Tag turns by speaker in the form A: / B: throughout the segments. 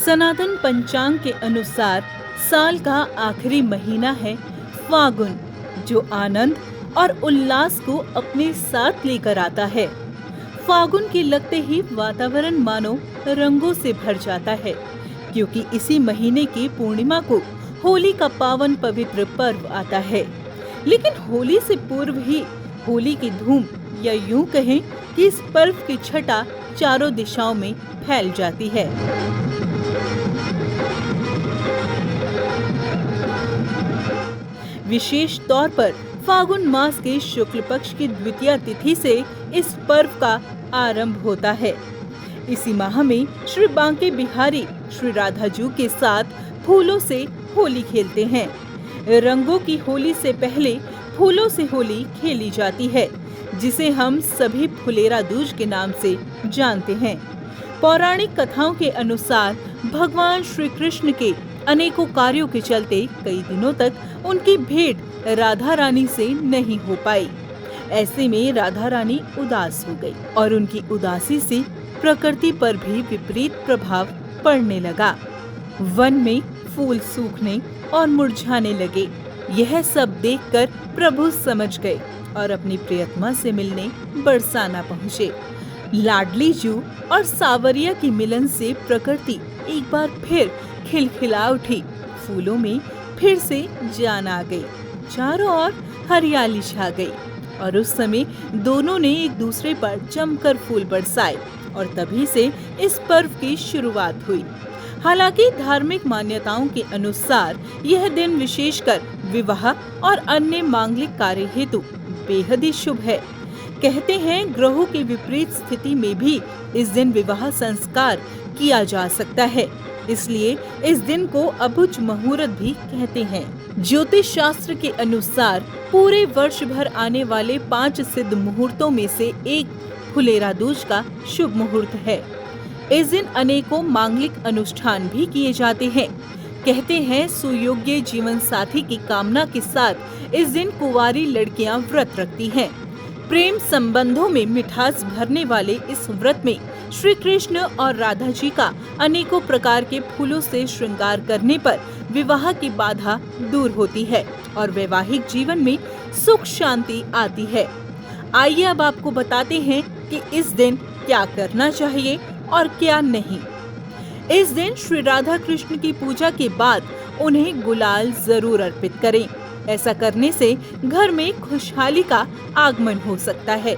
A: सनातन पंचांग के अनुसार साल का आखिरी महीना है फागुन, जो आनंद और उल्लास को अपने साथ लेकर आता है। फागुन के लगते ही वातावरण मानो रंगों से भर जाता है, क्योंकि इसी महीने की पूर्णिमा को होली का पावन पवित्र पर्व आता है। लेकिन होली से पूर्व ही होली की धूम, या यूं कहें कि इस पर्व की छटा चारों दिशाओं में फैल जाती है। विशेष तौर पर फागुन मास के शुक्ल पक्ष की द्वितीया तिथि से इस पर्व का आरंभ होता है। इसी माह में श्री बांके बिहारी श्री राधाजू के साथ फूलों से होली खेलते हैं। रंगों की होली से पहले फूलों से होली खेली जाती है, जिसे हम सभी फुलेरा दूज के नाम से जानते हैं। पौराणिक कथाओं के अनुसार भगवान श्री कृष्ण के अनेकों कार्यों के चलते कई दिनों तक उनकी भेंट राधा रानी से नहीं हो पाई। ऐसे में राधा रानी उदास हो गई और उनकी उदासी से प्रकृति पर भी विपरीत प्रभाव पड़ने लगा। वन में फूल सूखने और मुरझाने लगे। यह सब देखकर प्रभु समझ गए और अपनी प्रियतमा से मिलने बरसाना पहुँचे। लाडली जू और सावरिया की मिलन से प्रकृति एक बार फिर खिलखिला उठी। फूलों में फिर से जान आ गई, चारों ओर हरियाली छा गई और उस समय दोनों ने एक दूसरे पर जमकर फूल बरसाए और तभी से इस पर्व की शुरुआत हुई। हालांकि धार्मिक मान्यताओं के अनुसार यह दिन विशेषकर विवाह और अन्य मांगलिक कार्य हेतु बेहद ही शुभ है। कहते हैं ग्रहों की विपरीत स्थिति में भी इस दिन विवाह संस्कार किया जा सकता है, इसलिए इस दिन को अभुज मुहूर्त भी कहते हैं। ज्योतिष शास्त्र के अनुसार पूरे वर्ष भर आने वाले 5 सिद्ध मुहूर्तों में से एक फुलेरा दूज का शुभ मुहूर्त है। इस दिन अनेकों मांगलिक अनुष्ठान भी किए जाते हैं। कहते हैं सुयोग्य जीवन साथी की कामना के साथ इस दिन कुंवारी लड़कियां व्रत रखती हैं। प्रेम संबंधों में मिठास भरने वाले इस व्रत में श्री कृष्ण और राधा जी का अनेकों प्रकार के फूलों से श्रृंगार करने पर विवाह की बाधा दूर होती है और वैवाहिक जीवन में सुख शांति आती है। आइए अब आपको बताते हैं कि इस दिन क्या करना चाहिए और क्या नहीं। इस दिन श्री राधा कृष्ण की पूजा के बाद उन्हें गुलाल जरूर अर्पित करें। ऐसा करने से घर में खुशहाली का आगमन हो सकता है।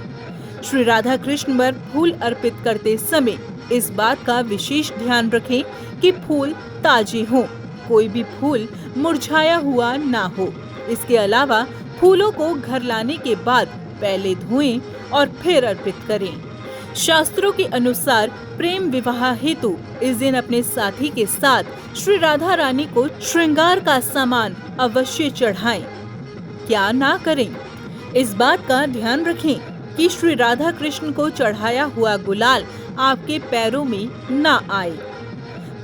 A: श्री राधा कृष्ण पर फूल अर्पित करते समय इस बात का विशेष ध्यान रखें कि फूल ताजे हों, कोई भी फूल मुरझाया हुआ ना हो। इसके अलावा फूलों को घर लाने के बाद पहले धोएं और फिर अर्पित करें। शास्त्रों के अनुसार प्रेम विवाह हेतु इस दिन अपने साथी के साथ श्री राधा रानी को श्रृंगार का सामान अवश्य चढ़ाएं। क्या ना करें, इस बात का ध्यान रखें कि श्री राधा कृष्ण को चढ़ाया हुआ गुलाल आपके पैरों में ना आए।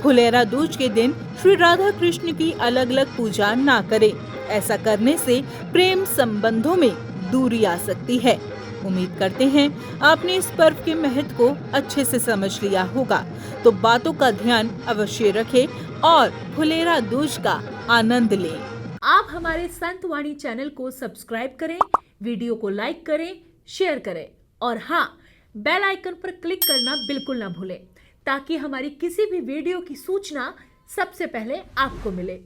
A: फुलेरा दूज के दिन श्री राधा कृष्ण की अलग अलग पूजा ना करें। ऐसा करने से प्रेम संबंधों में दूरी आ सकती है। उम्मीद करते हैं आपने इस पर्व के महत्व को अच्छे से समझ लिया होगा। तो बातों का ध्यान अवश्य रखें और फुलेरा दूज का आनंद लें।
B: आप हमारे संत वाणी चैनल को सब्सक्राइब करें, वीडियो को लाइक करें, शेयर करें और हाँ, बेल आइकन पर क्लिक करना बिल्कुल ना भूलें, ताकि हमारी किसी भी वीडियो की सूचना सबसे पहले आपको मिले।